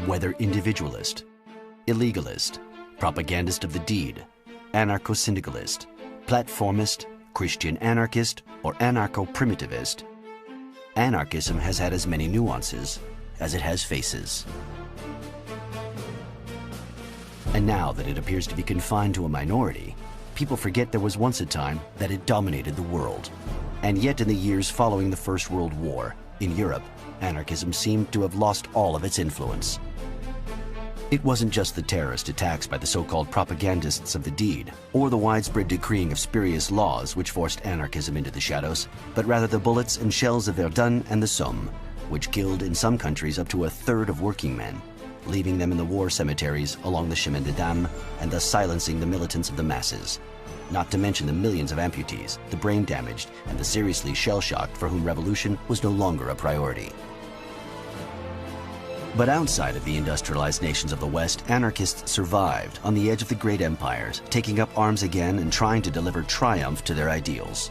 whether individualist, illegalist, propagandist of the deed, anarcho-syndicalist, platformist, Christian anarchist, or anarcho-primitivist, anarchism has had as many nuances as it has faces. And now that it appears to be confined to a minority, people forget there was once a time that it dominated the world. And yet in the years following the First World War, in Europe, anarchism seemed to have lost all of its influence. It wasn't just the terrorist attacks by the so-called propagandists of the deed, or the widespread decreeing of spurious laws which forced anarchism into the shadows, but rather the bullets and shells of Verdun and the Somme, which killed in some countries up to a third of working men, leaving them in the war cemeteries along the Chemin des Dames and thus silencing the militants of the masses. Not to mention the millions of amputees, the brain damaged, and the seriously shell-shocked for whom revolution was no longer a priority. But outside of the industrialized nations of the West, anarchists survived on the edge of the great empires, taking up arms again and trying to deliver triumph to their ideals.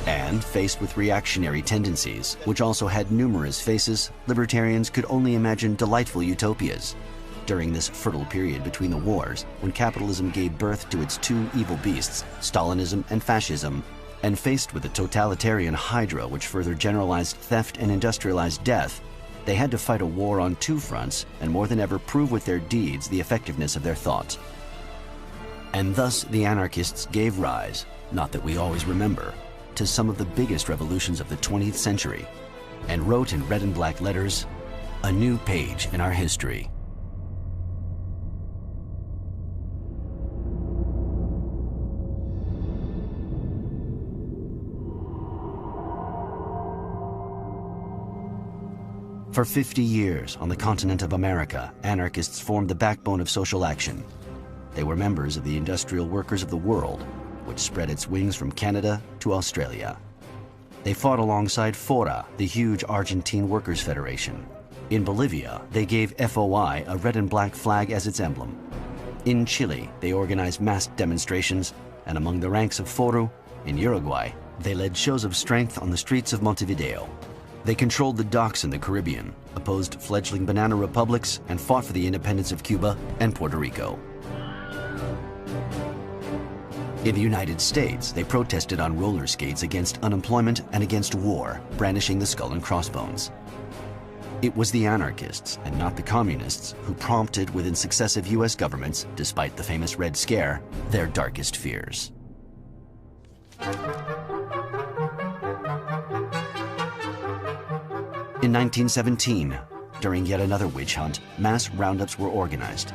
And faced with reactionary tendencies, which also had numerous faces, libertarians could only imagine delightful utopias. During this fertile period between the wars, when capitalism gave birth to its two evil beasts, Stalinism and fascism, and faced with a totalitarian hydra which further generalized theft and industrialized death, they had to fight a war on two fronts and more than ever prove with their deeds the effectiveness of their thought. And thus the anarchists gave rise, not that we always remember, to some of the biggest revolutions of the 20th century, and wrote in red and black letters, a new page in our history. For 50 years on the continent of America, anarchists formed the backbone of social action. They were members of the Industrial Workers of the World, which spread its wings from Canada to Australia. They fought alongside FORA, the huge Argentine Workers' Federation. In Bolivia, they gave FOI a red and black flag as its emblem. In Chile, they organized mass demonstrations, and among the ranks of FORU, in Uruguay, they led shows of strength on the streets of Montevideo. They controlled the docks in the Caribbean, opposed fledgling banana republics, and fought for the independence of Cuba and Puerto Rico. In the United States, they protested on roller skates against unemployment and against war, brandishing the skull and crossbones. It was the anarchists, and not the communists, who prompted within successive US governments, despite the famous Red Scare, their darkest fears. In 1917, during yet another witch hunt, mass roundups were organized.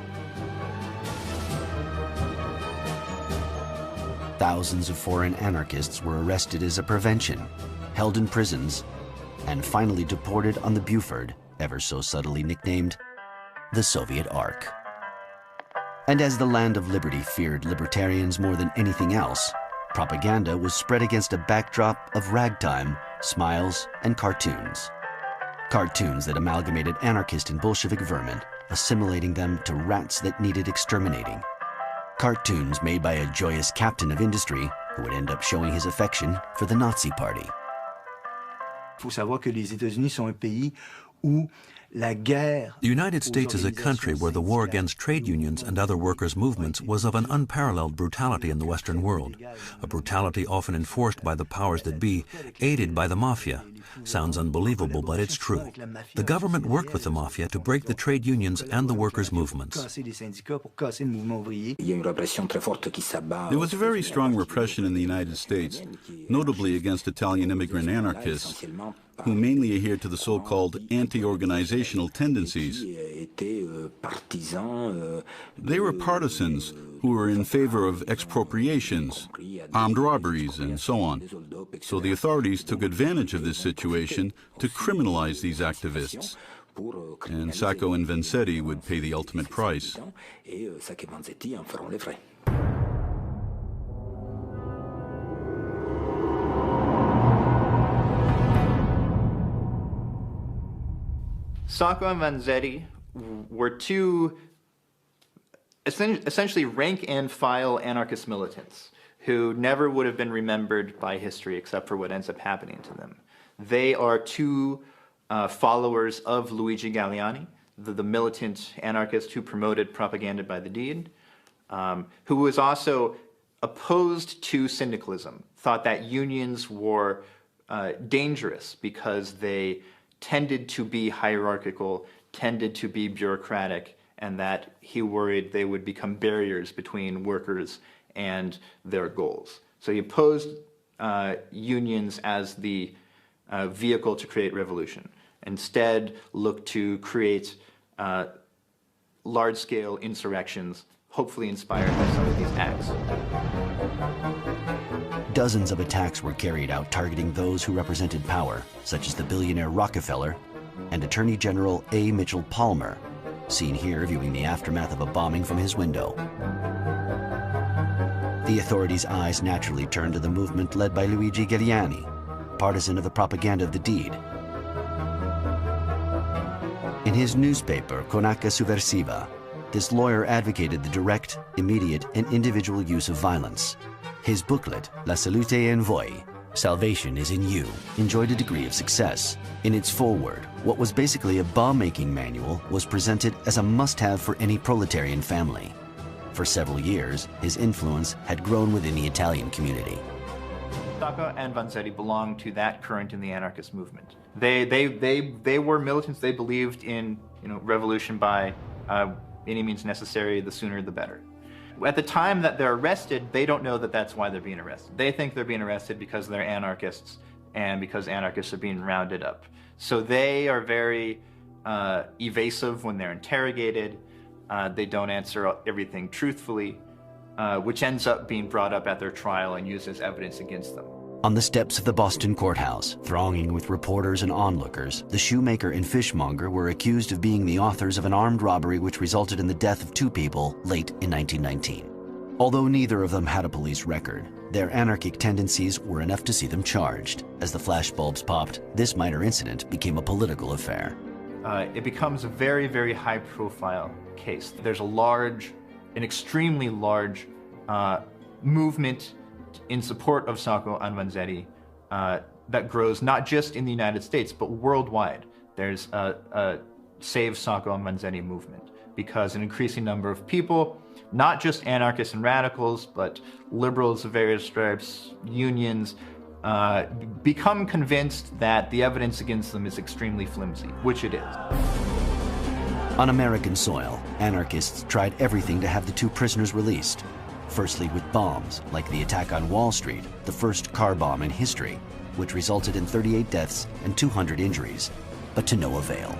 Thousands of foreign anarchists were arrested as a prevention, held in prisons, and finally deported on the Buford, ever so subtly nicknamed the Soviet Ark. And as the land of liberty feared libertarians more than anything else, propaganda was spread against a backdrop of ragtime, smiles, and cartoons. Cartoons that amalgamated anarchist and Bolshevik vermin, assimilating them to rats that needed exterminating. Cartoons made by a joyous captain of industry who would end up showing his affection for the Nazi Party. Il faut savoir que les États-Unis sont un pays où The United States is a country where the war against trade unions and other workers' movements was of an unparalleled brutality in the Western world, a brutality often enforced by the powers that be, aided by the mafia. Sounds unbelievable, but it's true. The government worked with the mafia to break the trade unions and the workers' movements. There was a very strong repression in the United States, notably against Italian immigrant anarchists, who mainly adhered to the so-called anti-organizational tendencies. They were partisans who were in favor of expropriations, armed robberies, and so on. So the authorities took advantage of this situation to criminalize these activists. And Sacco and Vanzetti would pay the ultimate price. Sacco and Vanzetti were two essentially rank-and-file anarchist militants who never would have been remembered by history except for what ends up happening to them. They are two followers of Luigi Galleani, the militant anarchist who promoted propaganda by the deed, who was also opposed to syndicalism, thought that unions were dangerous because they tended to be hierarchical, tended to be bureaucratic, and that he worried they would become barriers between workers and their goals. So he opposed unions as the vehicle to create revolution. Instead, looked to create large-scale insurrections, hopefully inspired by some of these acts. Dozens of attacks were carried out targeting those who represented power, such as the billionaire Rockefeller and Attorney General A. Mitchell Palmer, seen here viewing the aftermath of a bombing from his window. The authorities' eyes naturally turned to the movement led by Luigi Galleani, partisan of the propaganda of the deed. In his newspaper, Cronaca Subversiva, this lawyer advocated the direct, immediate, and individual use of violence. His booklet, La Salute en Voi, Salvation is in You, enjoyed a degree of success. In its foreword, what was basically a bomb-making manual was presented as a must-have for any proletarian family. For several years, his influence had grown within the Italian community. Sacco and Vanzetti belonged to that current in the anarchist movement. They were militants. They believed in revolution by any means necessary, the sooner the better. At the time that they're arrested, they don't know that that's why they're being arrested. They think they're being arrested because they're anarchists and because anarchists are being rounded up. So they are very evasive when they're interrogated. They don't answer everything truthfully, which ends up being brought up at their trial and used as evidence against them. On the steps of the Boston courthouse, thronging with reporters and onlookers, the shoemaker and fishmonger were accused of being the authors of an armed robbery which resulted in the death of 2 people late in 1919. Although neither of them had a police record, their anarchic tendencies were enough to see them charged. As the flashbulbs popped, this minor incident became a political affair. It becomes a very, very high-profile case. There's an extremely large movement in support of Sacco and Vanzetti that grows not just in the United States, but worldwide. There's a Save Sacco and Vanzetti movement because an increasing number of people, not just anarchists and radicals, but liberals of various stripes, unions, become convinced that the evidence against them is extremely flimsy, which it is. On American soil, anarchists tried everything to have the 2 prisoners released. Firstly with bombs, like the attack on Wall Street, the first car bomb in history, which resulted in 38 deaths and 200 injuries, but to no avail.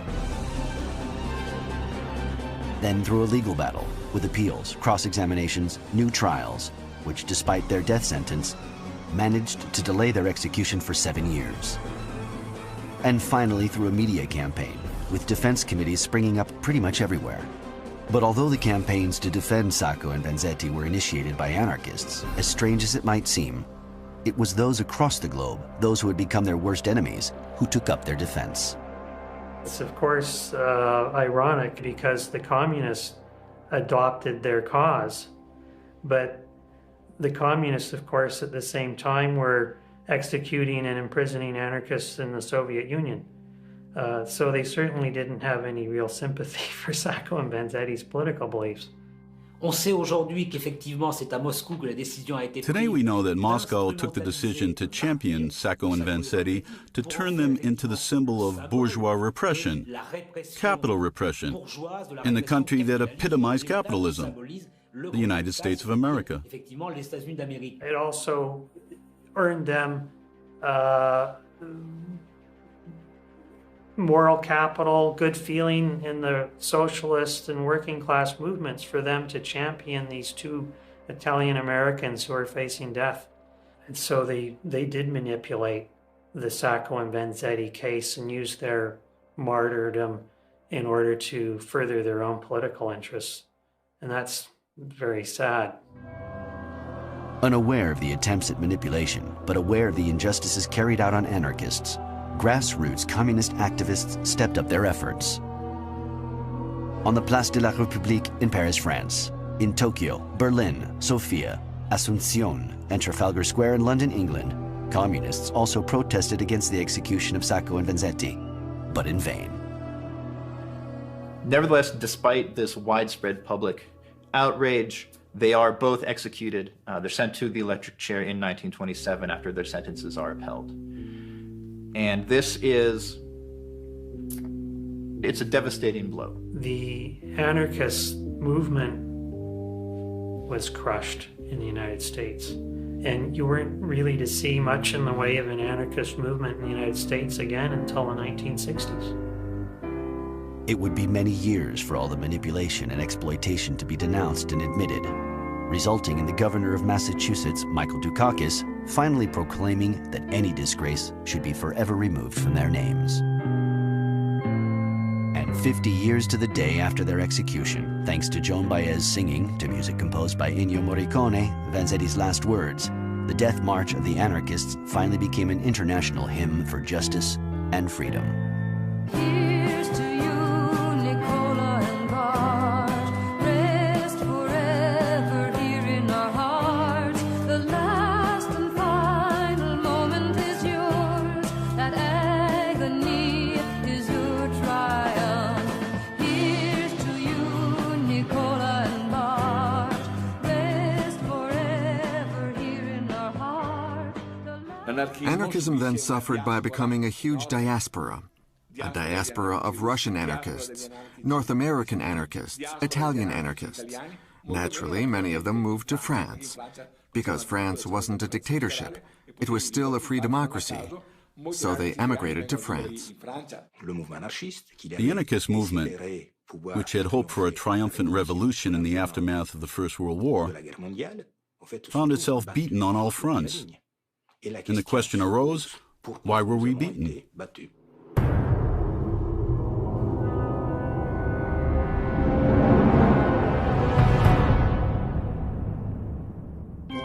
Then through a legal battle, with appeals, cross-examinations, new trials, which despite their death sentence, managed to delay their execution for 7 years. And finally through a media campaign, with defense committees springing up pretty much everywhere. But although the campaigns to defend Sacco and Vanzetti were initiated by anarchists, as strange as it might seem, it was those across the globe, those who had become their worst enemies, who took up their defense. It's of course ironic because the communists adopted their cause, but the communists, of course, at the same time were executing and imprisoning anarchists in the Soviet Union. So they certainly didn't have any real sympathy for Sacco and Vanzetti's political beliefs. Today we know that Moscow took the decision to champion Sacco and Vanzetti to turn them into the symbol of bourgeois repression, capital repression, in the country that epitomized capitalism, the United States of America. It also earned them moral capital, good feeling in the socialist and working class movements for them to champion these 2 Italian Americans who are facing death. And so they did manipulate the Sacco and Vanzetti case and use their martyrdom in order to further their own political interests. And that's very sad. Unaware of the attempts at manipulation, but aware of the injustices carried out on anarchists, grassroots communist activists stepped up their efforts. On the Place de la République in Paris, France, in Tokyo, Berlin, Sofia, Asuncion, and Trafalgar Square in London, England, communists also protested against the execution of Sacco and Vanzetti. but in vain. Nevertheless, despite this widespread public outrage, they are both executed. They're sent to the electric chair in 1927 after their sentences are upheld. And it's a devastating blow. The anarchist movement was crushed in the United States. And you weren't really to see much in the way of an anarchist movement in the United States again until the 1960s. It would be many years for all the manipulation and exploitation to be denounced and admitted, resulting in the governor of Massachusetts, Michael Dukakis, finally proclaiming that any disgrace should be forever removed from their names. And 50 years to the day after their execution, thanks to Joan Baez's singing to music composed by Ennio Morricone, Vanzetti's last words, the death march of the anarchists finally became an international hymn for justice and freedom. Here's to you, Nicola and Bart. Rest forever here in our hearts. The last and final moment is yours. That agony is your triumph. Here's to you, Nicola and Bart. Rest forever here in our hearts. Anarchism then suffered by becoming a huge diaspora. A diaspora of Russian anarchists, North American anarchists, Italian anarchists. Naturally, many of them moved to France, because France wasn't a dictatorship. It was still a free democracy. So they emigrated to France. The anarchist movement, which had hoped for a triumphant revolution in the aftermath of the First World War, found itself beaten on all fronts. And the question arose, why were we beaten?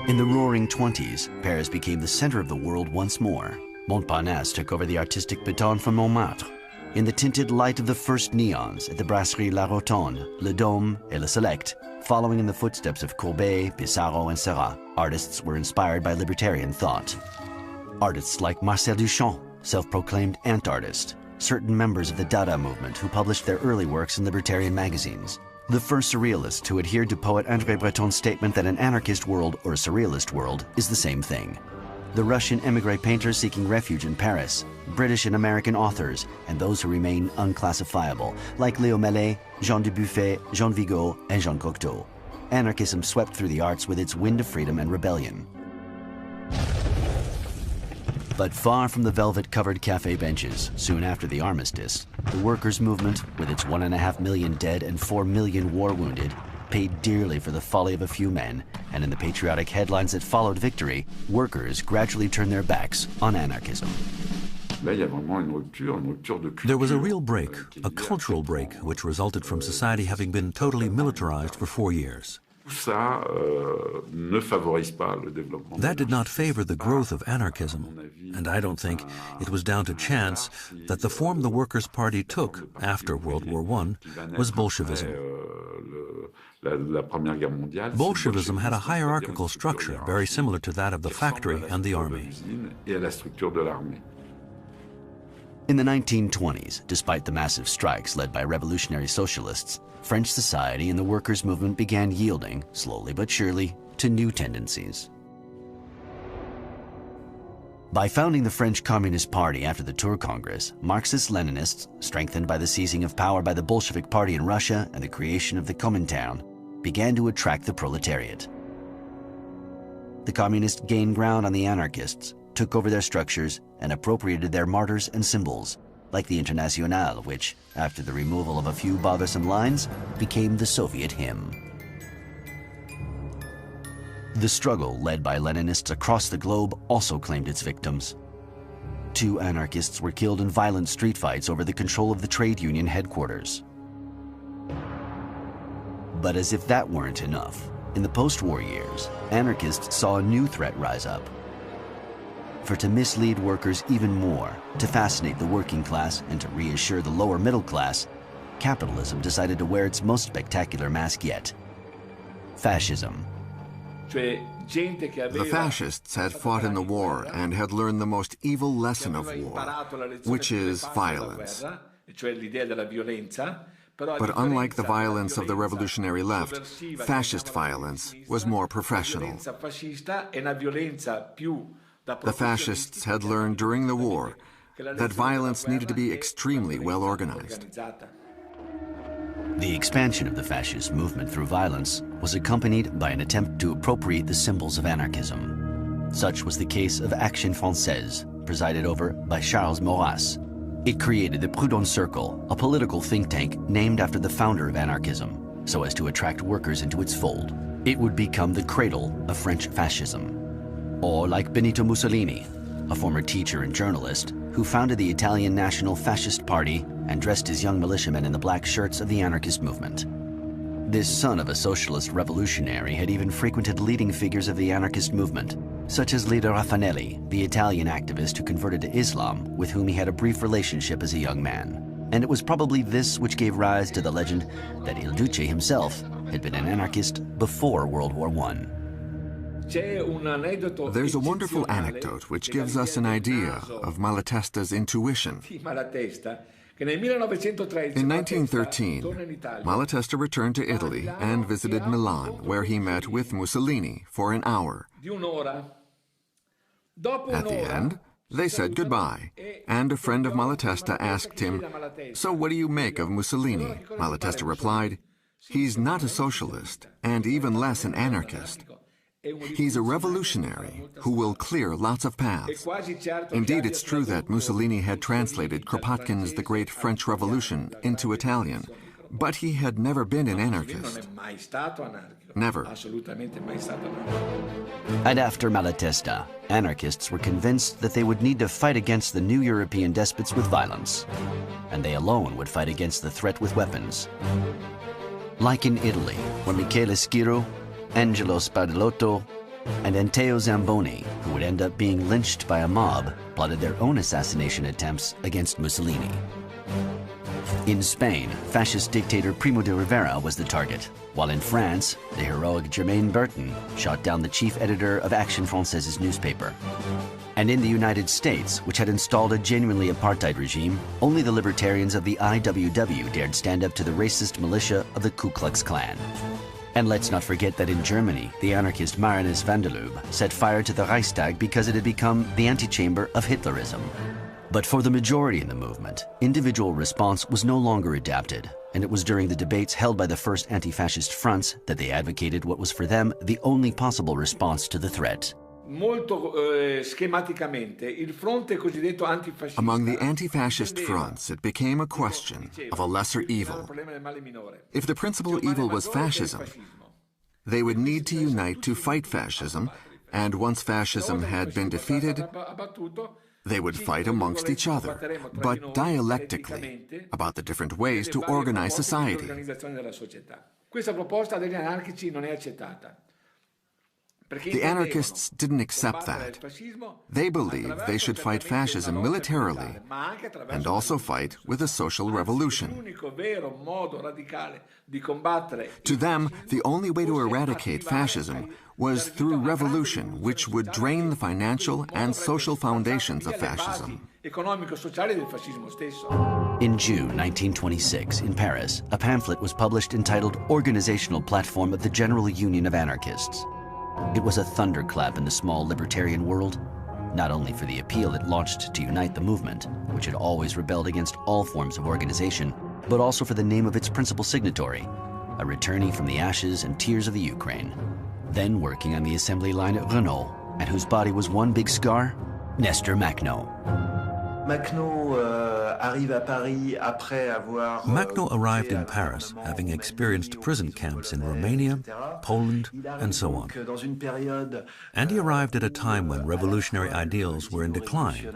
In the Roaring '20s, Paris became the center of the world once more. Montparnasse took over the artistic baton from Montmartre. In the tinted light of the first neons at the Brasserie La Rotonde, Le Dôme, et Le Select, following in the footsteps of Courbet, Pissarro, and Seurat, artists were inspired by libertarian thought. Artists like Marcel Duchamp, self-proclaimed ant-artist, certain members of the Dada movement who published their early works in libertarian magazines, the first surrealists who adhered to poet André Breton's statement that an anarchist world or a surrealist world is the same thing. The Russian émigré painters seeking refuge in Paris, British and American authors, and those who remain unclassifiable, like Léo Mellet, Jean Dubuffet, Jean Vigo, and Jean Cocteau. Anarchism swept through the arts with its wind of freedom and rebellion. But far from the velvet-covered cafe benches, soon after the armistice, the workers' movement, with its 1.5 million dead and 4 million war-wounded, paid dearly for the folly of a few men, and in the patriotic headlines that followed victory, workers gradually turned their backs on anarchism. There was a real break, a cultural break, which resulted from society having been totally militarized for 4 years. That did not favor the growth of anarchism, and I don't think it was down to chance that the form the Workers' Party took after World War I was Bolshevism. Bolshevism had a hierarchical structure very similar to that of the factory and the army. In the 1920s, despite the massive strikes led by revolutionary socialists, French society and the workers' movement began yielding, slowly but surely, to new tendencies. By founding the French Communist Party after the Tours Congress, Marxist-Leninists, strengthened by the seizing of power by the Bolshevik Party in Russia and the creation of the Comintern, began to attract the proletariat. The communists gained ground on the anarchists, took over their structures, and appropriated their martyrs and symbols, like the Internationale, which, after the removal of a few bothersome lines, became the Soviet hymn. The struggle led by Leninists across the globe also claimed its victims. 2 anarchists were killed in violent street fights over the control of the trade union headquarters. But as if that weren't enough, in the post-war years, anarchists saw a new threat rise up. For to mislead workers even more, to fascinate the working class, and to reassure the lower middle class, capitalism decided to wear its most spectacular mask yet: fascism. The fascists had fought in the war and had learned the most evil lesson of war, which is violence. But unlike the violence of the revolutionary left, fascist violence was more professional. The fascists had learned during the war that violence needed to be extremely well organized. The expansion of the fascist movement through violence was accompanied by an attempt to appropriate the symbols of anarchism. Such was the case of Action Française, presided over by Charles Maurras. It created the Proudhon Circle, a political think tank named after the founder of anarchism, so as to attract workers into its fold. It would become the cradle of French fascism. Or like Benito Mussolini, a former teacher and journalist who founded the Italian National Fascist Party and dressed his young militiamen in the black shirts of the anarchist movement. This son of a socialist revolutionary had even frequented leading figures of the anarchist movement, such as Lido Raffanelli, the Italian activist who converted to Islam, with whom he had a brief relationship as a young man. And it was probably this which gave rise to the legend that Il Duce himself had been an anarchist before World War I. There's a wonderful anecdote which gives us an idea of Malatesta's intuition. In 1913, Malatesta returned to Italy and visited Milan, where he met with Mussolini for an hour. At the end, they said goodbye, and a friend of Malatesta asked him, "So what do you make of Mussolini?" Malatesta replied, "He's not a socialist, and even less an anarchist. He's a revolutionary who will clear lots of paths." Indeed, it's true that Mussolini had translated Kropotkin's The Great French Revolution into Italian, but he had never been an anarchist. Never. And after Malatesta, anarchists were convinced that they would need to fight against the new European despots with violence, and they alone would fight against the threat with weapons. Like in Italy, where Michele Schiro, Angelo Spadolotto, and Anteo Zamboni, who would end up being lynched by a mob, plotted their own assassination attempts against Mussolini. In Spain, fascist dictator Primo de Rivera was the target, while in France, the heroic Germain Bertin shot down the chief editor of Action Française's newspaper. And in the United States, which had installed a genuinely apartheid regime, only the libertarians of the IWW dared stand up to the racist militia of the Ku Klux Klan. And let's not forget that in Germany, the anarchist Marinus van der Lubbe set fire to the Reichstag because it had become the antechamber of Hitlerism. But for the majority in the movement, individual response was no longer adapted, and it was during the debates held by the first anti-fascist fronts that they advocated what was for them the only possible response to the threat. Among the anti-fascist fronts, it became a question of a lesser evil. If the principal evil was fascism, they would need to unite to fight fascism, and once fascism had been defeated, they would fight amongst each other, but dialectically, about the different ways to organize society. The anarchists didn't accept that. They believed they should fight fascism militarily and also fight with a social revolution. To them, the only way to eradicate fascism was through revolution, which would drain the financial and social foundations of fascism. In June 1926, in Paris, a pamphlet was published entitled Organizational Platform of the General Union of Anarchists. It was a thunderclap in the small libertarian world, not only for the appeal it launched to unite the movement, which had always rebelled against all forms of organization, but also for the name of its principal signatory, a returnee from the ashes and tears of the Ukraine, then working on the assembly line at Renault, and whose body was one big scar, Nestor Makhno. Makhno arrived in Paris, having experienced prison camps in Romania, Poland, and so on. And he arrived at a time when revolutionary ideals were in decline,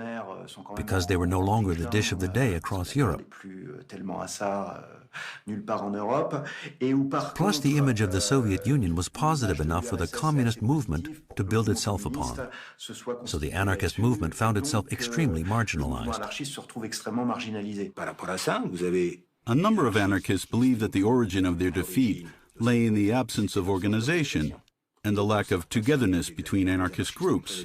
because they were no longer the dish of the day across Europe. Plus, the image of the Soviet Union was positive enough for the communist movement to build itself upon. So the anarchist movement found itself extremely marginalized. A number of anarchists believe that the origin of their defeat lay in the absence of organization, and the lack of togetherness between anarchist groups.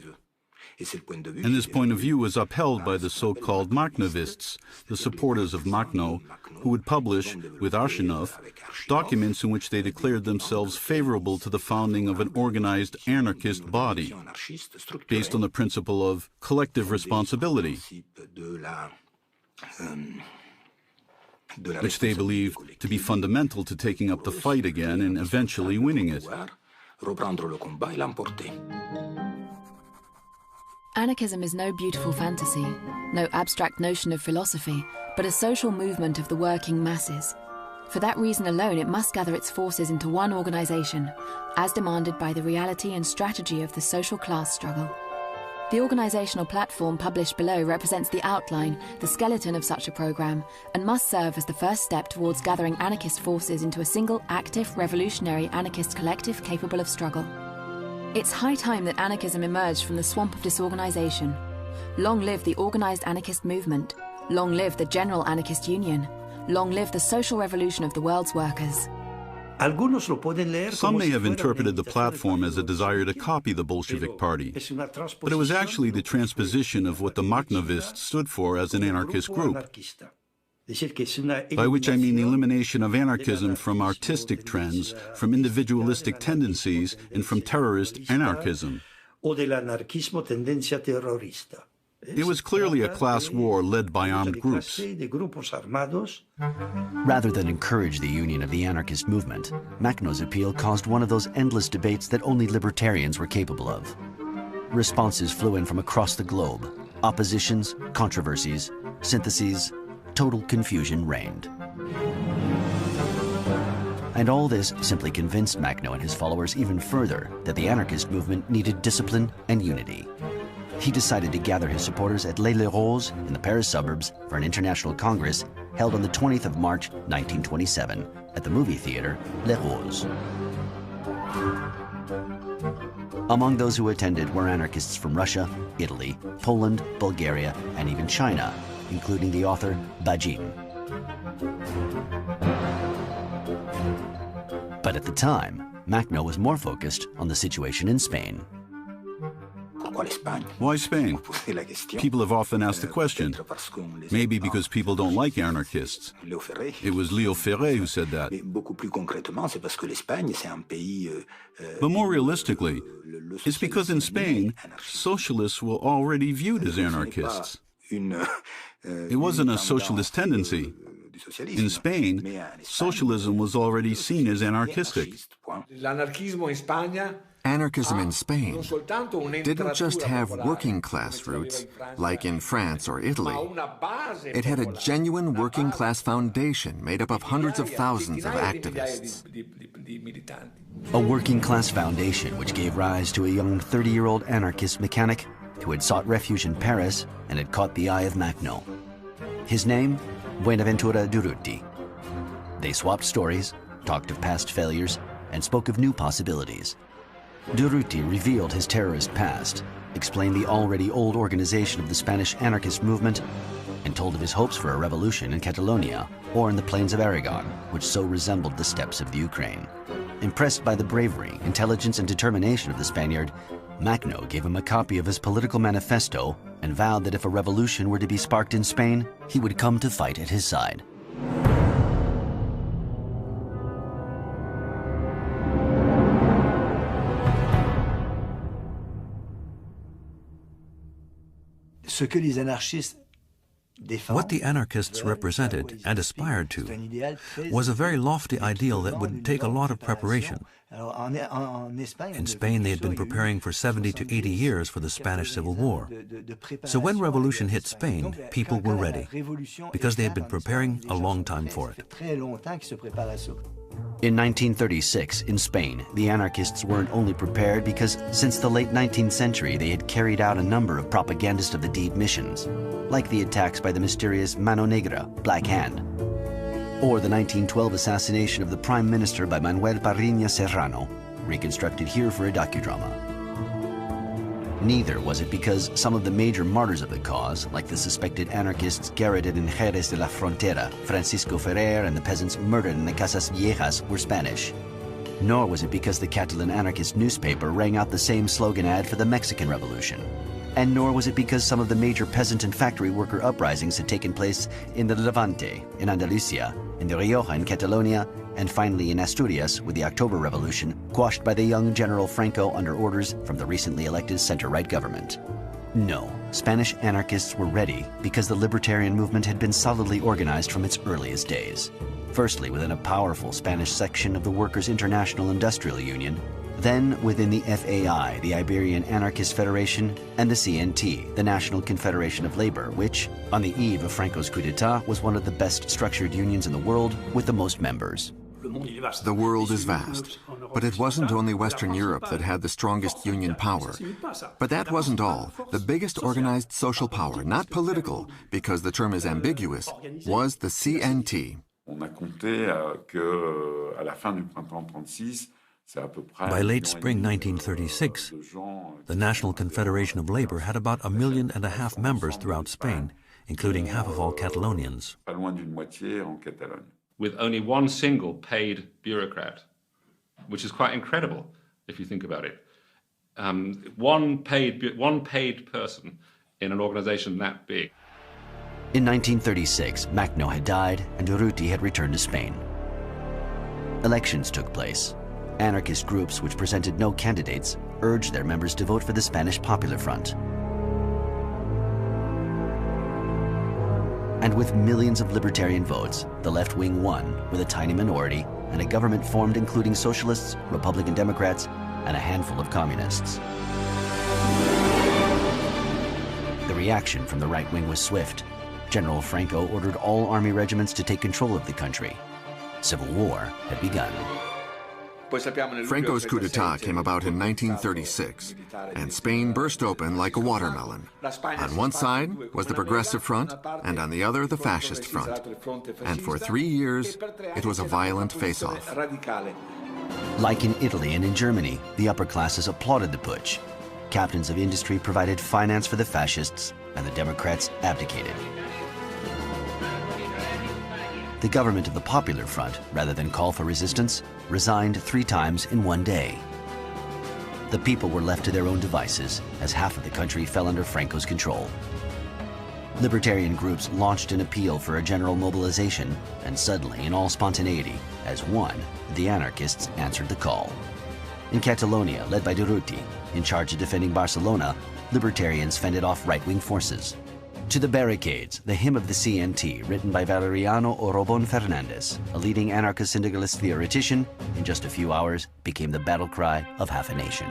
And this point of view was upheld by the so-called Makhnovists, the supporters of Makhno, who would publish, with Arsenov, documents in which they declared themselves favorable to the founding of an organized anarchist body, based on the principle of collective responsibility, which they believe to be fundamental to taking up the fight again and eventually winning it. Anarchism is no beautiful fantasy, no abstract notion of philosophy, but a social movement of the working masses. For that reason alone, it must gather its forces into one organization, as demanded by the reality and strategy of the social class struggle. The organizational platform published below represents the outline, the skeleton of such a program, and must serve as the first step towards gathering anarchist forces into a single, active, revolutionary anarchist collective capable of struggle. It's high time that anarchism emerged from the swamp of disorganization. Long live the organized anarchist movement. Long live the General Anarchist Union. Long live the social revolution of the world's workers. Some may have interpreted the platform as a desire to copy the Bolshevik Party, but it was actually the transposition of what the Makhnovists stood for as an anarchist group, by which I mean the elimination of anarchism from artistic trends, from individualistic tendencies, and from terrorist anarchism. It was clearly a class war led by armed groups. Rather than encourage the union of the anarchist movement, Makhno's appeal caused one of those endless debates that only libertarians were capable of. Responses flew in from across the globe. Oppositions, controversies, syntheses, total confusion reigned. And all this simply convinced Makhno and his followers even further that the anarchist movement needed discipline and unity. He decided to gather his supporters at Les Roses in the Paris suburbs for an international congress held on the 20th of March, 1927, at the movie theater Les Roses. Among those who attended were anarchists from Russia, Italy, Poland, Bulgaria, and even China, including the author Bajin. But at the time, Makhno was more focused on the situation in Spain. Why Spain? People have often asked the question. Maybe because people don't like anarchists. It was Léo Ferré who said that. But more realistically, it's because in Spain, socialists were already viewed as anarchists. It wasn't a socialist tendency. In Spain, socialism was already seen as anarchistic. Anarchism in Spain didn't just have working-class roots, like in France or Italy. It had a genuine working-class foundation made up of hundreds of thousands of activists. A working-class foundation which gave rise to a young 30-year-old anarchist mechanic who had sought refuge in Paris and had caught the eye of Makhno. His name, Buenaventura Durruti. They swapped stories, talked of past failures, and spoke of new possibilities. Durruti revealed his terrorist past, explained the already old organization of the Spanish anarchist movement, and told of his hopes for a revolution in Catalonia or in the plains of Aragon, which so resembled the steppes of the Ukraine. Impressed by the bravery, intelligence, and determination of the Spaniard, Makhno gave him a copy of his political manifesto and vowed that if a revolution were to be sparked in Spain, he would come to fight at his side. What the anarchists represented and aspired to was a very lofty ideal that would take a lot of preparation. In Spain, they had been preparing for 70 to 80 years for the Spanish Civil War. So when revolution hit Spain, people were ready, because they had been preparing a long time for it. In 1936, in Spain, the anarchists weren't only prepared because since the late 19th century they had carried out a number of propagandist of the deed missions, like the attacks by the mysterious Mano Negra, Black Hand, or the 1912 assassination of the Prime Minister by Manuel Parrilla Serrano, reconstructed here for a docudrama. Neither was it because some of the major martyrs of the cause, like the suspected anarchists garroted in Jerez de la Frontera, Francisco Ferrer, and the peasants murdered in the Casas Viejas, were Spanish. Nor was it because the Catalan anarchist newspaper rang out the same slogan ad for the Mexican Revolution. And nor was it because some of the major peasant and factory worker uprisings had taken place in the Levante, in Andalusia, in the Rioja in Catalonia, and finally in Asturias with the October Revolution, quashed by the young General Franco under orders from the recently elected center-right government. No, Spanish anarchists were ready because the libertarian movement had been solidly organized from its earliest days. Firstly, within a powerful Spanish section of the Workers' International Industrial Union, then within the FAI, the Iberian Anarchist Federation, and the CNT, the National Confederation of Labor, which, on the eve of Franco's coup d'etat, was one of the best structured unions in the world with the most members. The world is vast, but it wasn't only Western Europe that had the strongest union power. But that wasn't all. The biggest organized social power, not political, because the term is ambiguous, was the CNT. By late spring 1936, the National Confederation of Labor had about 1.5 million members throughout Spain, including half of all Catalonians. With only one single paid bureaucrat, which is quite incredible if you think about it. One paid person in an organization that big. In 1936, Macno had died and Durruti had returned to Spain. Elections took place. Anarchist groups which presented no candidates urged their members to vote for the Spanish Popular Front. And with millions of libertarian votes, the left wing won with a tiny minority, and a government formed including socialists, Republican Democrats, and a handful of communists. The reaction from the right wing was swift. General Franco ordered all army regiments to take control of the country. Civil war had begun. Franco's coup d'etat came about in 1936, and Spain burst open like a watermelon. On one side was the Progressive Front, and on the other the Fascist Front. And for 3 years, it was a violent face-off. Like in Italy and in Germany, the upper classes applauded the putsch. Captains of industry provided finance for the fascists, and the Democrats abdicated. The government of the Popular Front, rather than call for resistance, resigned 3 times in one day. The people were left to their own devices, as half of the country fell under Franco's control. Libertarian groups launched an appeal for a general mobilization, and suddenly, in all spontaneity, as one, the anarchists answered the call. In Catalonia, led by Durruti, in charge of defending Barcelona, libertarians fended off right-wing forces. To the barricades, the hymn of the CNT, written by Valeriano Orobon Fernandez, a leading anarcho-syndicalist theoretician, in just a few hours became the battle cry of half a nation.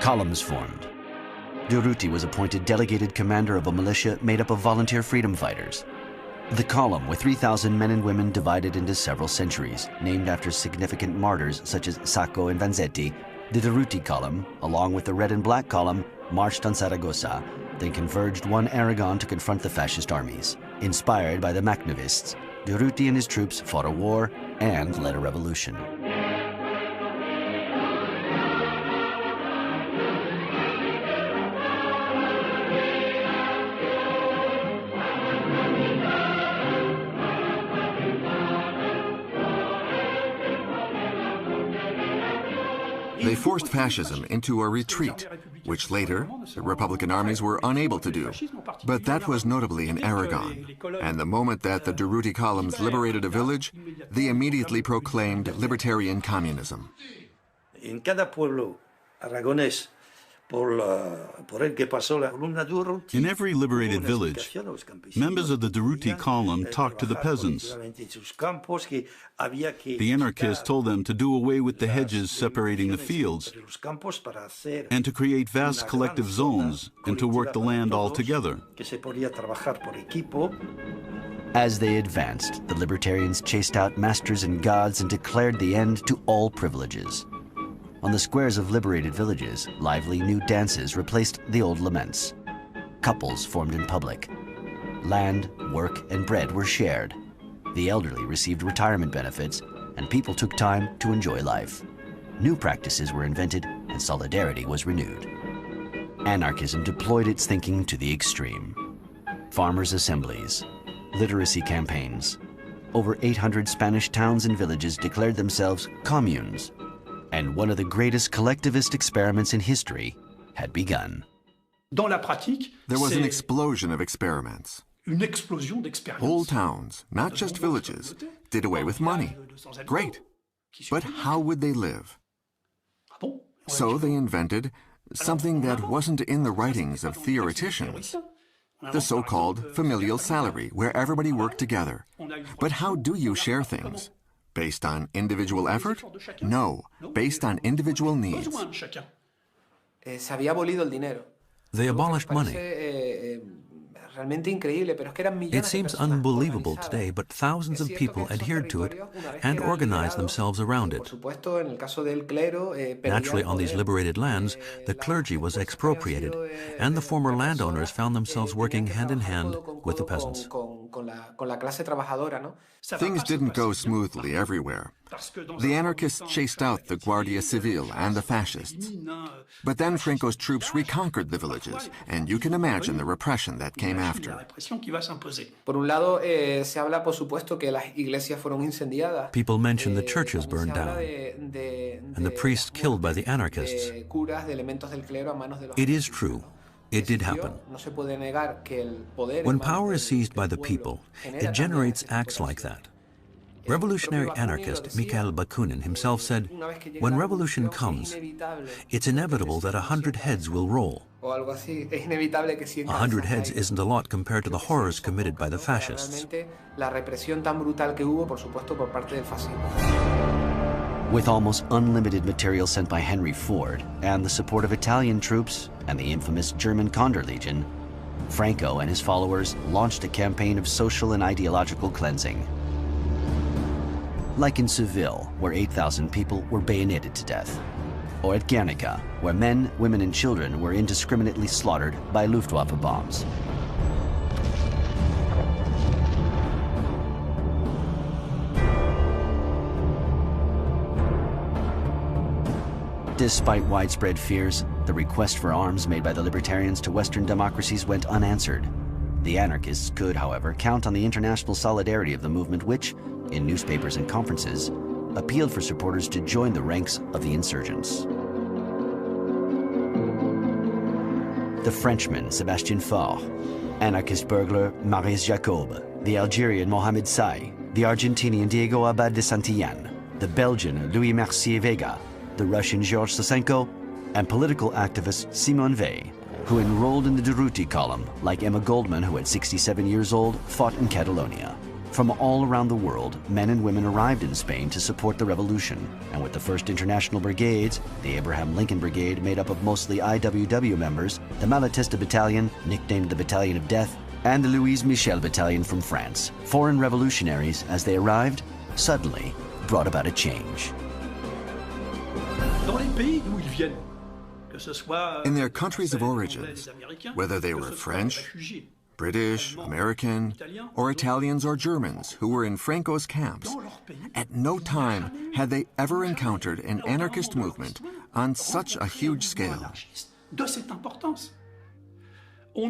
Columns formed. Durruti was appointed delegated commander of a militia made up of volunteer freedom fighters. The column, with 3,000 men and women divided into several centuries, named after significant martyrs such as Sacco and Vanzetti, the Durruti column, along with the red and black column, marched on Saragossa, then converged one Aragon to confront the fascist armies. Inspired by the Macnovists, Durruti and his troops fought a war and led a revolution. They forced fascism into a retreat, which later the Republican armies were unable to do. But that was notably in Aragon. And the moment that the Durruti columns liberated a village, they immediately proclaimed libertarian communism. In cada pueblo aragonés, in every liberated village, members of the Durruti column talked to the peasants. The anarchists told them to do away with the hedges separating the fields and to create vast collective zones and to work the land all together. As they advanced, the libertarians chased out masters and gods and declared the end to all privileges. On the squares of liberated villages, lively new dances replaced the old laments. Couples formed in public. Land, work, and bread were shared. The elderly received retirement benefits, and people took time to enjoy life. New practices were invented, and solidarity was renewed. Anarchism deployed its thinking to the extreme. Farmers' assemblies, literacy campaigns. Over 800 Spanish towns and villages declared themselves communes, and one of the greatest collectivist experiments in history had begun. There was an explosion of experiments. Whole towns, not just villages, did away with money. Great. But how would they live? So they invented something that wasn't in the writings of theoreticians, the so-called familial salary, where everybody worked together. But how do you share things? Based on individual effort? No, based on individual needs. They abolished money. It seems unbelievable today, but thousands of people adhered to it and organized themselves around it. Naturally, on these liberated lands, the clergy was expropriated, and the former landowners found themselves working hand in hand with the peasants. Things didn't go smoothly everywhere. The anarchists chased out the Guardia Civil and the fascists. But then Franco's troops reconquered the villages, and you can imagine the repression that came after. People mention the churches burned down, and the priests killed by the anarchists. It is true. It did happen. When power is seized by the people, it generates acts like that. Revolutionary anarchist Mikhail Bakunin himself said, "When revolution comes, it's inevitable that 100 heads will roll." 100 heads isn't a lot compared to the horrors committed by the fascists. With almost unlimited material sent by Henry Ford and the support of Italian troops and the infamous German Condor Legion, Franco and his followers launched a campaign of social and ideological cleansing. Like in Seville, where 8,000 people were bayoneted to death, or at Guernica, where men, women, and children were indiscriminately slaughtered by Luftwaffe bombs. Despite widespread fears, the request for arms made by the libertarians to Western democracies went unanswered. The anarchists could, however, count on the international solidarity of the movement which, in newspapers and conferences, appealed for supporters to join the ranks of the insurgents. The Frenchman Sébastien Faure, anarchist burglar Maurice Jacob, the Algerian Mohamed Say, the Argentinian Diego Abad de Santillán, the Belgian Louis Mercier Vega, the Russian Georges Sasenko, and political activist Simone Weil, who enrolled in the Durruti column, like Emma Goldman, who at 67 years old fought in Catalonia. From all around the world, men and women arrived in Spain to support the revolution, and with the first international brigades, the Abraham Lincoln Brigade made up of mostly IWW members, the Malatesta Battalion, nicknamed the Battalion of Death, and the Louise Michel Battalion from France, foreign revolutionaries, as they arrived, suddenly brought about a change. In their countries of origins, whether they were French, British, American, or Italians or Germans who were in Franco's camps, at no time had they ever encountered an anarchist movement on such a huge scale.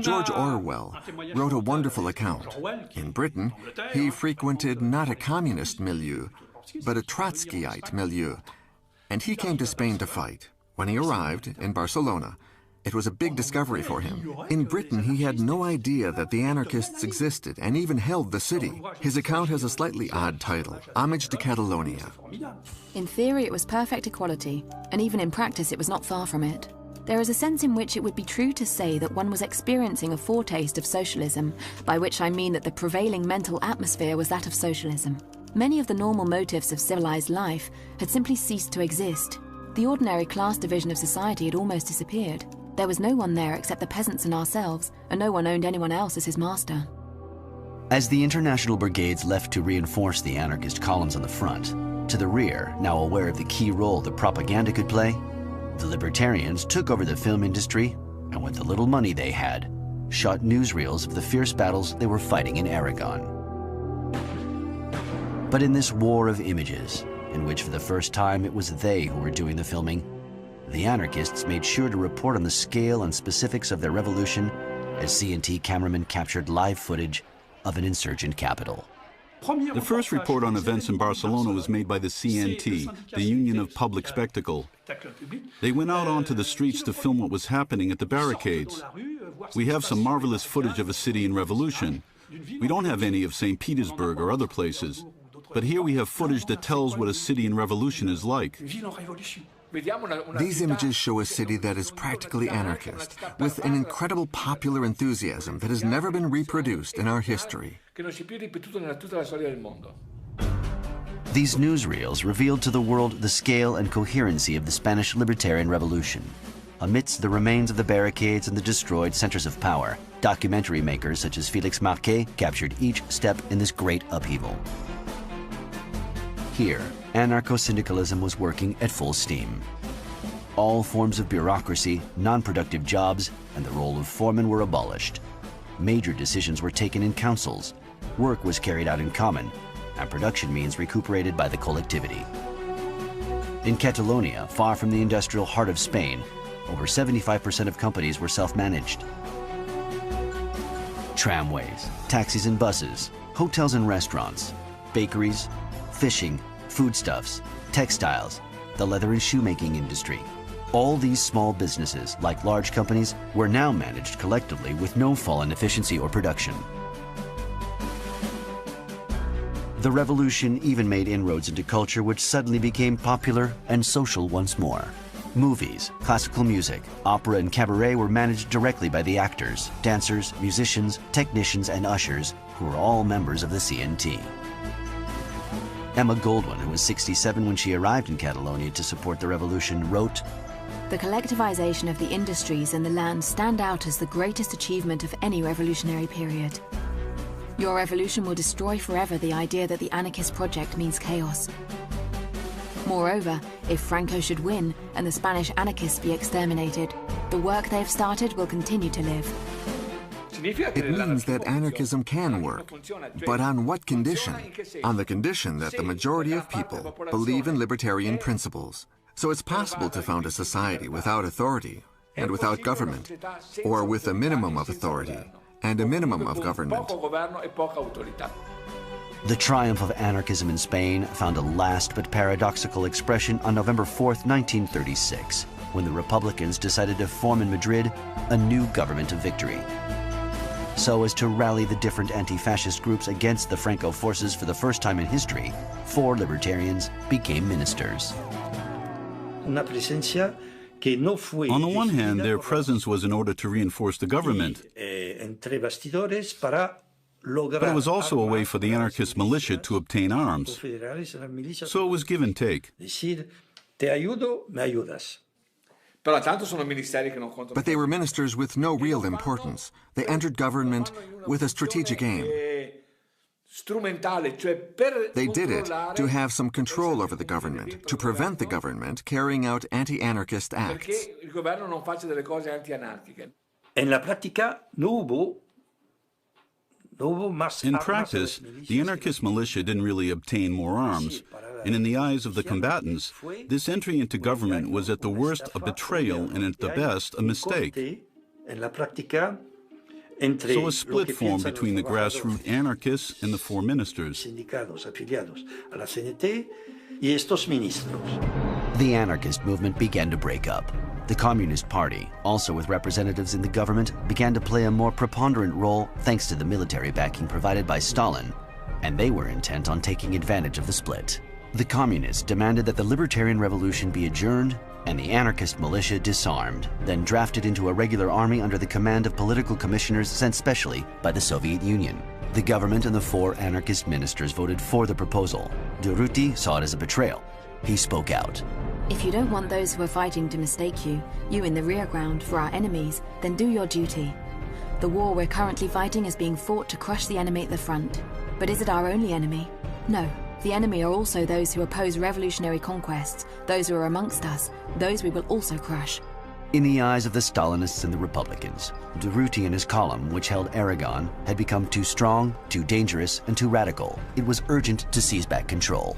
George Orwell wrote a wonderful account. In Britain, he frequented not a communist milieu, but a Trotskyite milieu, and he came to Spain to fight. When he arrived in Barcelona, it was a big discovery for him. In Britain, he had no idea that the anarchists existed and even held the city. His account has a slightly odd title, Homage to Catalonia. In theory, it was perfect equality, and even in practice, it was not far from it. There is a sense in which it would be true to say that one was experiencing a foretaste of socialism, by which I mean that the prevailing mental atmosphere was that of socialism. Many of the normal motives of civilized life had simply ceased to exist. The ordinary class division of society had almost disappeared. There was no one there except the peasants and ourselves, and no one owned anyone else as his master. As the international brigades left to reinforce the anarchist columns on the front, to the rear, now aware of the key role that propaganda could play, the libertarians took over the film industry, and with the little money they had, shot newsreels of the fierce battles they were fighting in Aragon. But in this war of images, in which for the first time it was they who were doing the filming, the anarchists made sure to report on the scale and specifics of their revolution as CNT cameramen captured live footage of an insurgent capital. The first report on events in Barcelona was made by the CNT, the Union of Public Spectacle. They went out onto the streets to film what was happening at the barricades. We have some marvelous footage of a city in revolution. We don't have any of St. Petersburg or other places. But here we have footage that tells what a city in revolution is like. These images show a city that is practically anarchist, with an incredible popular enthusiasm that has never been reproduced in our history. These newsreels revealed to the world the scale and coherency of the Spanish libertarian revolution. Amidst the remains of the barricades and the destroyed centers of power, documentary makers such as Félix Marquet captured each step in this great upheaval. Here, anarcho-syndicalism was working at full steam. All forms of bureaucracy, non-productive jobs, and the role of foreman were abolished. Major decisions were taken in councils. Work was carried out in common, and production means recuperated by the collectivity. In Catalonia, far from the industrial heart of Spain, over 75% of companies were self-managed. Tramways, taxis and buses, hotels and restaurants, bakeries, fishing, foodstuffs, textiles, the leather and shoemaking industry. All these small businesses, like large companies, were now managed collectively with no fall in efficiency or production. The revolution even made inroads into culture, which suddenly became popular and social once more. Movies, classical music, opera and cabaret were managed directly by the actors, dancers, musicians, technicians and ushers, who were all members of the CNT. Emma Goldwyn, who was 67 when she arrived in Catalonia to support the revolution, wrote, "The collectivization of the industries and the land stand out as the greatest achievement of any revolutionary period. Your revolution will destroy forever the idea that the anarchist project means chaos. Moreover, if Franco should win and the Spanish anarchists be exterminated, the work they have started will continue to live." It means that anarchism can work, but on what condition? On the condition that the majority of people believe in libertarian principles. So it's possible to found a society without authority and without government, or with a minimum of authority and a minimum of government. The triumph of anarchism in Spain found a last but paradoxical expression on November 4th, 1936, when the Republicans decided to form in Madrid a new government of victory. So as to rally the different anti-fascist groups against the Franco forces for the first time in history, 4 libertarians became ministers. On the one hand, their presence was in order to reinforce the government, but it was also a way for the anarchist militia to obtain arms. So it was give and take. But they were ministers with no real importance. They entered government with a strategic aim. They did it to have some control over the government, to prevent the government carrying out anti-anarchist acts. In practice, the anarchist militia didn't really obtain more arms, and in the eyes of the combatants, this entry into government was at the worst a betrayal and at the best a mistake. So a split formed between the grassroots anarchists and the 4 ministers. The anarchist movement began to break up. The Communist Party, also with representatives in the government, began to play a more preponderant role thanks to the military backing provided by Stalin, and they were intent on taking advantage of the split. The Communists demanded that the Libertarian Revolution be adjourned and the anarchist militia disarmed, then drafted into a regular army under the command of political commissioners sent specially by the Soviet Union. The government and the 4 anarchist ministers voted for the proposal. Durruti saw it as a betrayal. He spoke out. "If you don't want those who are fighting to mistake you in the rear ground, for our enemies, then do your duty. The war we're currently fighting is being fought to crush the enemy at the front. But is it our only enemy? No. The enemy are also those who oppose revolutionary conquests, those who are amongst us, those we will also crush. In the eyes of the Stalinists and the Republicans, Durruti and his column, which held Aragon, had become too strong, too dangerous, and too radical. It was urgent to seize back control.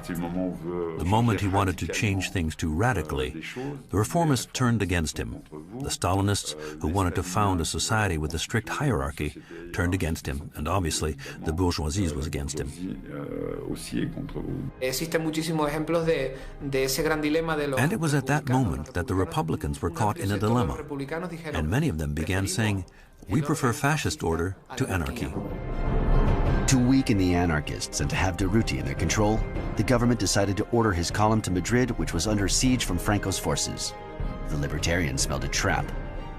The moment he wanted to change things too radically, the reformists turned against him. The Stalinists, who wanted to found a society with a strict hierarchy, turned against him, and obviously the bourgeoisie was against him. And it was at that moment that the Republicans were caught in a dilemma, and many of them began saying, "We prefer fascist order to anarchy." To weaken the anarchists and to have Durruti in their control, the government decided to order his column to Madrid, which was under siege from Franco's forces. The libertarians smelled a trap,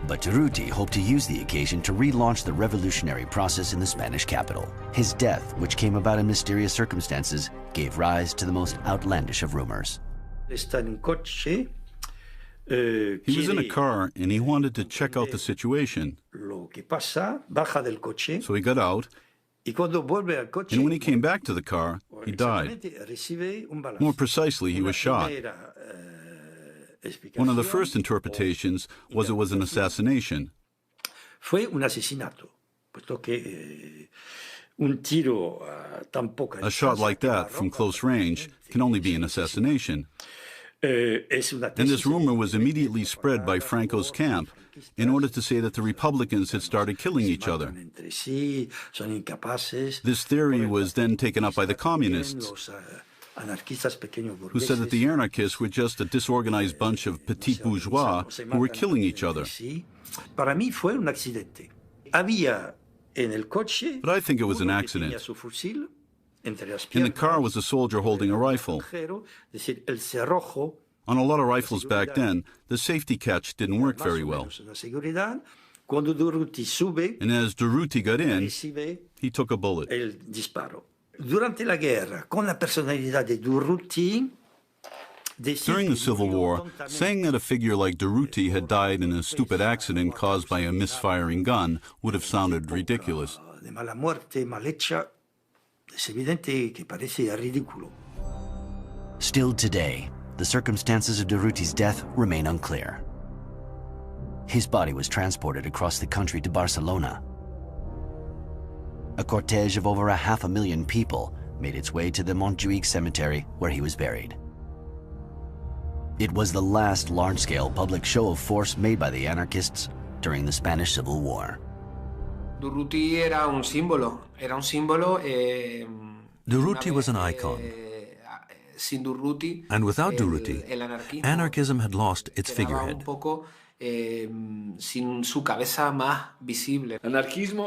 but Durruti hoped to use the occasion to relaunch the revolutionary process in the Spanish capital. His death, which came about in mysterious circumstances, gave rise to the most outlandish of rumors. He was in a car and he wanted to check out the situation. So he got out, and when he came back to the car, he died. More precisely, he was shot. One of the first interpretations was it was an assassination. A shot like that from close range can only be an assassination. And this rumor was immediately spread by Franco's camp in order to say that the Republicans had started killing each other. This theory was then taken up by the communists, who said that the anarchists were just a disorganized bunch of petit bourgeois who were killing each other. But I think it was an accident. In the car was a soldier holding a rifle. On a lot of rifles back then, the safety catch didn't work very well. And as Durruti got in, he took a bullet. During the Civil War, saying that a figure like Durruti had died in a stupid accident caused by a misfiring gun would have sounded ridiculous. Still today, the circumstances of Durruti's death remain unclear. His body was transported across the country to Barcelona. A cortege of over 500,000 people made its way to the Montjuic cemetery where he was buried. It was the last large-scale public show of force made by the anarchists during the Spanish Civil War. Durruti was an icon. And without Durruti, anarchism had lost its figurehead.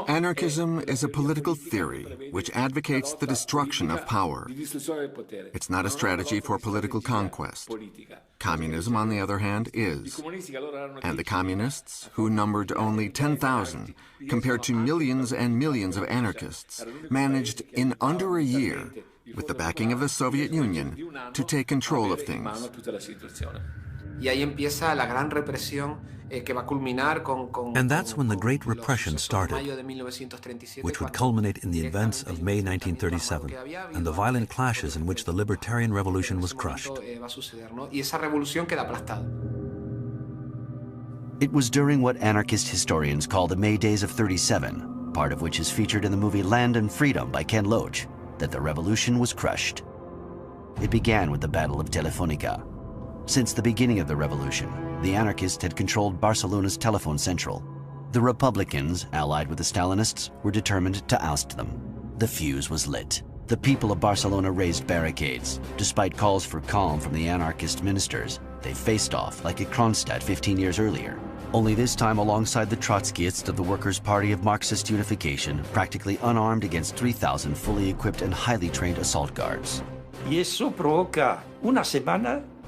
Anarchism is a political theory which advocates the destruction of power. It's not a strategy for political conquest. Communism, on the other hand, is. And the communists, who numbered only 10,000, compared to millions and millions of anarchists, managed in under a year, with the backing of the Soviet Union, to take control of things. And that's when the Great Repression started, which would culminate in the events of May 1937 and the violent clashes in which the libertarian revolution was crushed. It was during what anarchist historians call the May Days of '37, part of which is featured in the movie Land and Freedom by Ken Loach, that the revolution was crushed. It began with the Battle of Telefonica. Since the beginning of the revolution, the anarchists had controlled Barcelona's telephone central. The Republicans, allied with the Stalinists, were determined to oust them. The fuse was lit. The people of Barcelona raised barricades. Despite calls for calm from the anarchist ministers, they faced off like at Kronstadt 15 years earlier. Only this time alongside the Trotskyists of the Workers' Party of Marxist Unification, practically unarmed against 3,000 fully equipped and highly trained assault guards.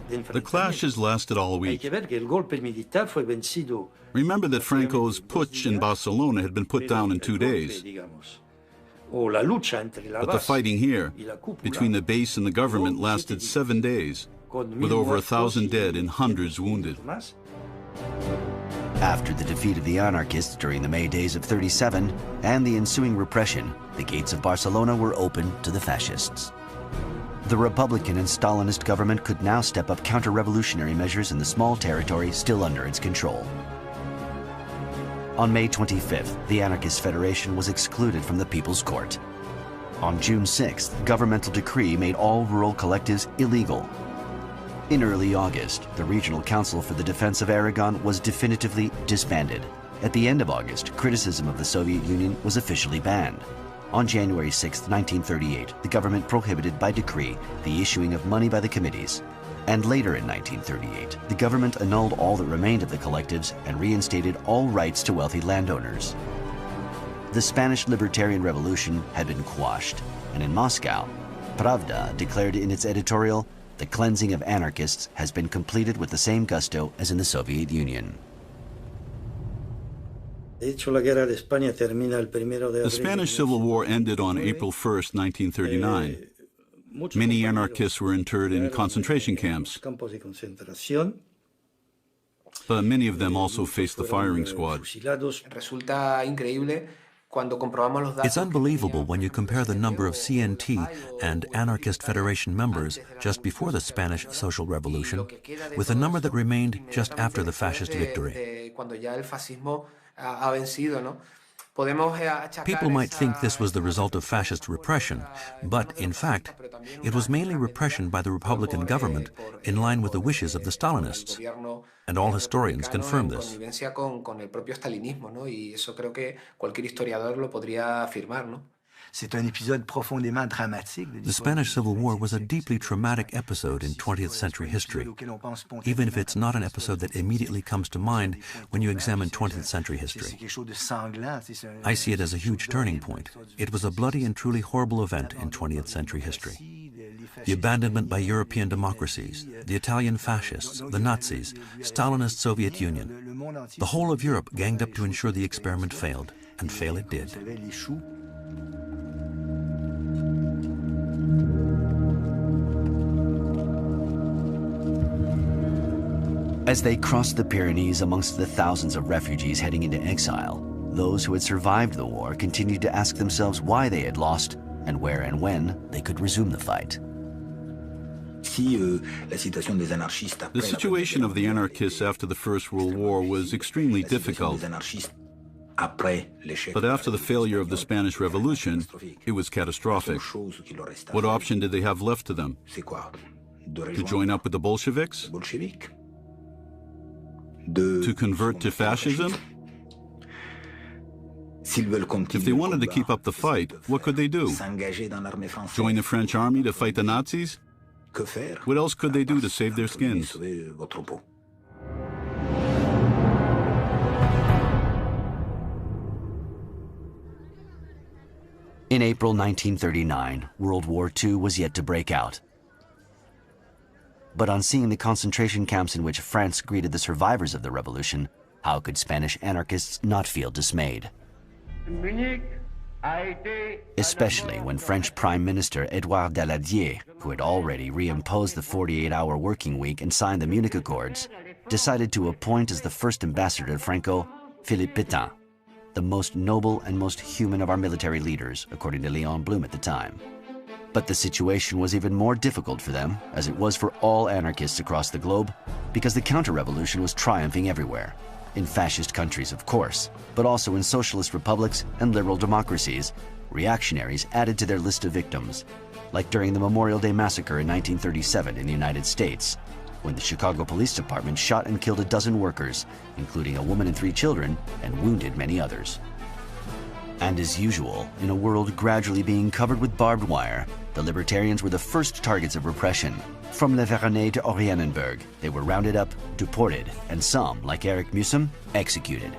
The clashes lasted all week. Remember that Franco's putsch in Barcelona had been put down in 2 days. But the fighting here, between the base and the government, lasted 7 days, with over 1,000 dead and hundreds wounded. After the defeat of the anarchists during the May Days of '37 and the ensuing repression, the gates of Barcelona were open to the fascists. The Republican and Stalinist government could now step up counter-revolutionary measures in the small territory still under its control. On May 25th, the Anarchist Federation was excluded from the People's Court. On June 6th, governmental decree made all rural collectives illegal. In early August, the Regional Council for the Defense of Aragon was definitively disbanded. At the end of August, criticism of the Soviet Union was officially banned. On January 6, 1938, the government prohibited by decree the issuing of money by the committees. And later in 1938, the government annulled all that remained of the collectives and reinstated all rights to wealthy landowners. The Spanish Libertarian Revolution had been quashed, and in Moscow, Pravda declared in its editorial, "The cleansing of anarchists has been completed with the same gusto as in the Soviet Union." The Spanish Civil War ended on April 1st, 1939. Many anarchists were interred in concentration camps, but many of them also faced the firing squad. It's unbelievable when you compare the number of CNT and Anarchist Federation members just before the Spanish Social Revolution with the number that remained just after the fascist victory. People might think this was the result of fascist repression, but in fact, it was mainly repression by the Republican government in line with the wishes of the Stalinists. And all historians confirm this. The Spanish Civil War was a deeply traumatic episode in 20th century history, even if it's not an episode that immediately comes to mind when you examine 20th century history. I see it as a huge turning point. It was a bloody and truly horrible event in 20th century history. The abandonment by European democracies, the Italian fascists, the Nazis, Stalinist Soviet Union. The whole of Europe ganged up to ensure the experiment failed, and fail it did. As they crossed the Pyrenees amongst the thousands of refugees heading into exile, those who had survived the war continued to ask themselves why they had lost and where and when they could resume the fight. The situation of the anarchists after the First World War was extremely difficult. But after the failure of the Spanish Revolution, it was catastrophic. What option did they have left to them? To join up with the Bolsheviks? To convert to fascism? If they wanted to keep up the fight, what could they do? Join the French army to fight the Nazis? What else could they do to save their skins? In April 1939, World War II was yet to break out. But on seeing the concentration camps in which France greeted the survivors of the revolution, how could Spanish anarchists not feel dismayed? Especially when French Prime Minister Édouard Daladier, who had already reimposed the 48-hour working week and signed the Munich Accords, decided to appoint as the first ambassador to Franco, Philippe Pétain, the most noble and most human of our military leaders, according to Léon Blum at the time. But the situation was even more difficult for them, as it was for all anarchists across the globe, because the counter-revolution was triumphing everywhere. In fascist countries, of course, but also in socialist republics and liberal democracies, reactionaries added to their list of victims, like during the Memorial Day Massacre in 1937 in the United States, when the Chicago Police Department shot and killed a dozen workers, including a woman and 3 children, and wounded many others. And as usual, in a world gradually being covered with barbed wire, the libertarians were the first targets of repression. From Le Vernet to Oranienburg, they were rounded up, deported, and some, like Eric Musom, executed.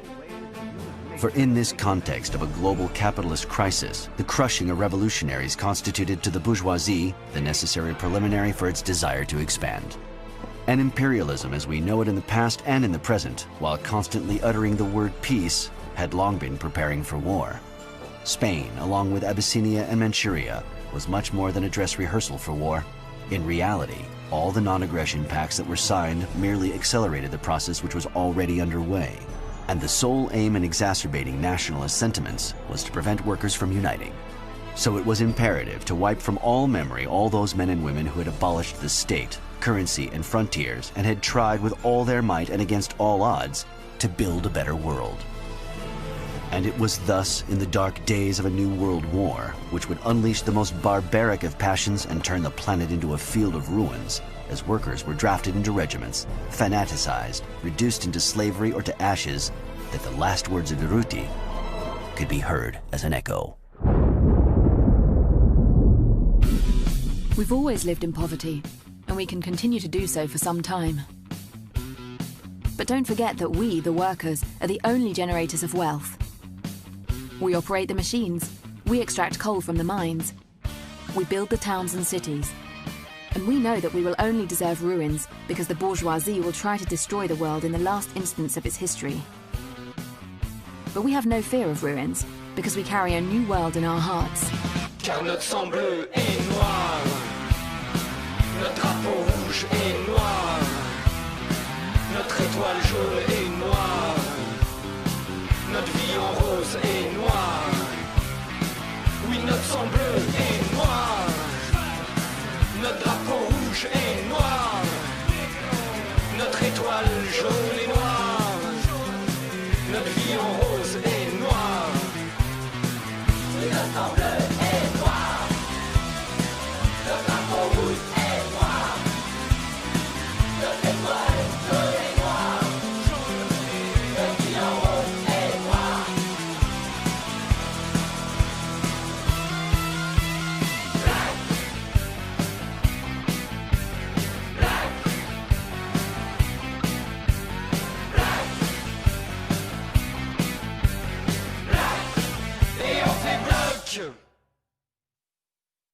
For in this context of a global capitalist crisis, the crushing of revolutionaries constituted to the bourgeoisie the necessary preliminary for its desire to expand. And imperialism as we know it in the past and in the present, while constantly uttering the word peace, had long been preparing for war. Spain, along with Abyssinia and Manchuria, was much more than a dress rehearsal for war. In reality, all the non-aggression pacts that were signed merely accelerated the process which was already underway. And the sole aim in exacerbating nationalist sentiments was to prevent workers from uniting. So it was imperative to wipe from all memory all those men and women who had abolished the state, currency, and frontiers, and had tried with all their might and against all odds to build a better world. And it was thus in the dark days of a new world war, which would unleash the most barbaric of passions and turn the planet into a field of ruins, as workers were drafted into regiments, fanaticized, reduced into slavery or to ashes, that the last words of Durruti could be heard as an echo. We've always lived in poverty, and we can continue to do so for some time. But don't forget that we, the workers, are the only generators of wealth. We operate the machines, we extract coal from the mines, we build the towns and cities. And we know that we will only deserve ruins because the bourgeoisie will try to destroy the world in the last instance of its history. But we have no fear of ruins because we carry a new world in our hearts. Car notre sang bleu est noir, notre drapeau rouge est noir, notre étoile jaune est noire, notre vie en rose est noire. Oui, notre sang bleu est noir, notre drapeau rouge est noir, notre étoile jaune est noire.